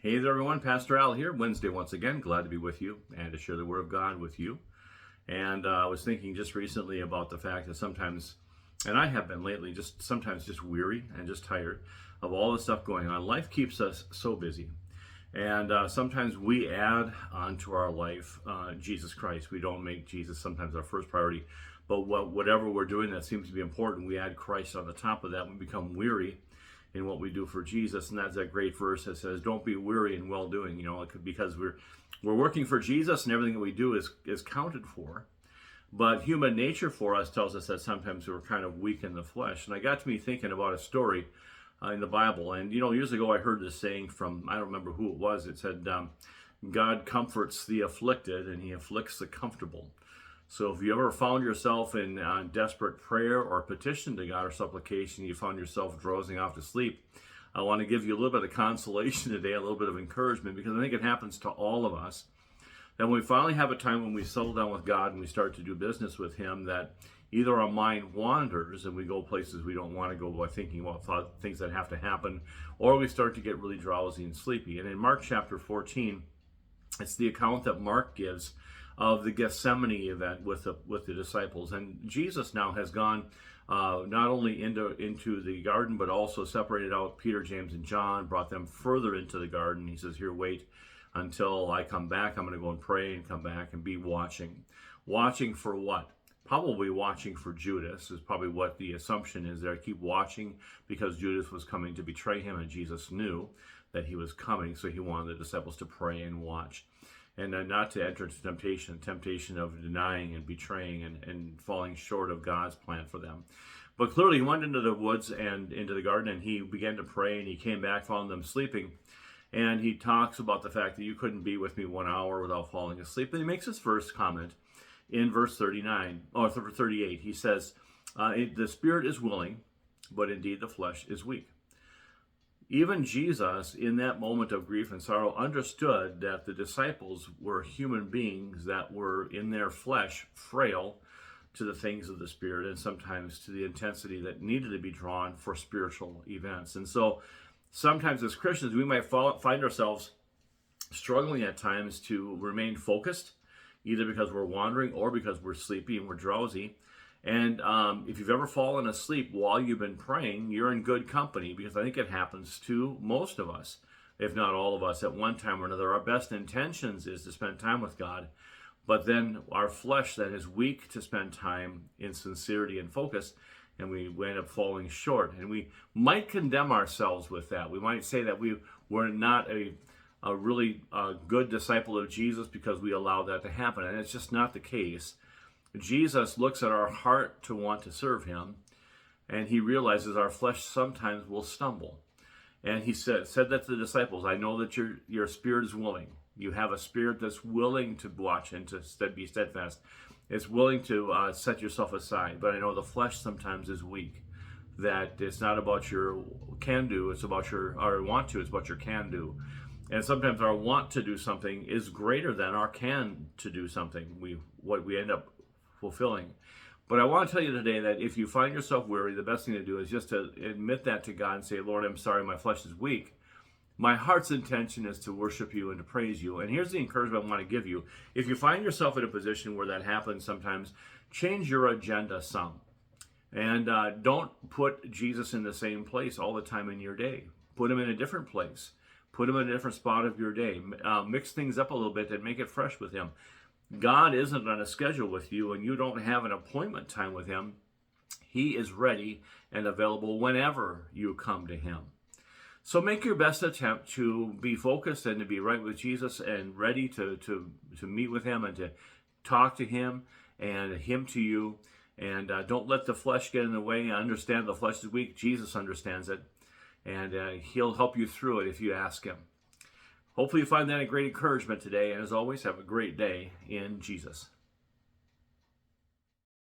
Hey there, everyone. Pastor Al here. Wednesday once again. Glad to be with you and to share the Word of God with you. And I was thinking just recently about the fact that sometimes, and I have been lately, just sometimes just weary and just tired of all the stuff going on. Life keeps us so busy. And sometimes we add onto our life Jesus Christ. We don't make Jesus sometimes our first priority. But whatever we're doing that seems to be important, we add Christ on the top of that. We become weary in what we do for Jesus, and that's that great verse that says, "Don't be weary in well doing." You know, because we're working for Jesus, and everything that we do is counted for. But human nature for us tells us that sometimes we're kind of weak in the flesh. And I got to me thinking about a story in the Bible. And years ago I heard this saying from, I don't remember who it was. It said, "God comforts the afflicted, and He afflicts the comfortable." So if you ever found yourself in desperate prayer or petition to God or supplication, you found yourself drowsing off to sleep, I want to give you a little bit of consolation today, a little bit of encouragement, because I think it happens to all of us. That when we finally have a time when we settle down with God and we start to do business with Him, that either our mind wanders and we go places we don't want to go by thinking about things that have to happen, or we start to get really drowsy and sleepy. And in Mark chapter 14, it's the account that Mark gives of the Gethsemane event with the disciples. And Jesus now has gone not only into the garden, but also separated out Peter, James, and John, brought them further into the garden. He says, "Here, wait until I come back. I'm going to go and pray and come back and be watching." Watching for what? Probably watching for Judas is probably what the assumption is there. Keep watching because Judas was coming to betray him, and Jesus knew that he was coming, so he wanted the disciples to pray and watch. And not to enter into temptation of denying and betraying and falling short of God's plan for them. But clearly he went into the woods and into the garden, and he began to pray, and he came back, found them sleeping. And he talks about the fact that you couldn't be with me 1 hour without falling asleep. And he makes his first comment in verse 38. He says, "The spirit is willing, but indeed the flesh is weak." Even Jesus, in that moment of grief and sorrow, understood that the disciples were human beings that were in their flesh frail to the things of the Spirit, and sometimes to the intensity that needed to be drawn for spiritual events. And so sometimes as Christians, we might find ourselves struggling at times to remain focused, either because we're wandering or because we're sleepy and we're drowsy. And if you've ever fallen asleep while you've been praying, you're in good company, because I think it happens to most of us, if not all of us, at one time or another. Our best intentions is to spend time with God, but then our flesh that is weak to spend time in sincerity and focus, and we end up falling short. And we might condemn ourselves with that. We might say that we were not a really good disciple of Jesus because we allowed that to happen, and it's just not the case. Jesus looks at our heart to want to serve Him, and He realizes our flesh sometimes will stumble. And He said that to the disciples, "I know that your spirit is willing. You have a spirit that's willing to watch and to be steadfast. It's willing to set yourself aside. But I know the flesh sometimes is weak. That it's not about your can do, it's about your want to. It's about your can do. And sometimes our want to do something is greater than our can to do something. What we end up fulfilling. But I want to tell you today that if you find yourself weary, the best thing to do is just to admit that to God and say, "Lord, I'm sorry, my flesh is weak. My heart's intention is to worship you and to praise you." And here's the encouragement I want to give you. If you find yourself in a position where that happens sometimes, change your agenda some. And don't put Jesus in the same place all the time in your day. Put Him in a different place. Put Him in a different spot of your day. Mix things up a little bit and make it fresh with Him. God isn't on a schedule with you, and you don't have an appointment time with Him. He is ready and available whenever you come to Him. So make your best attempt to be focused and to be right with Jesus and ready to meet with Him and to talk to Him and Him to you. And don't let the flesh get in the way. I understand the flesh is weak. Jesus understands it. And He'll help you through it if you ask Him. Hopefully you find that a great encouragement today, and as always, have a great day in Jesus.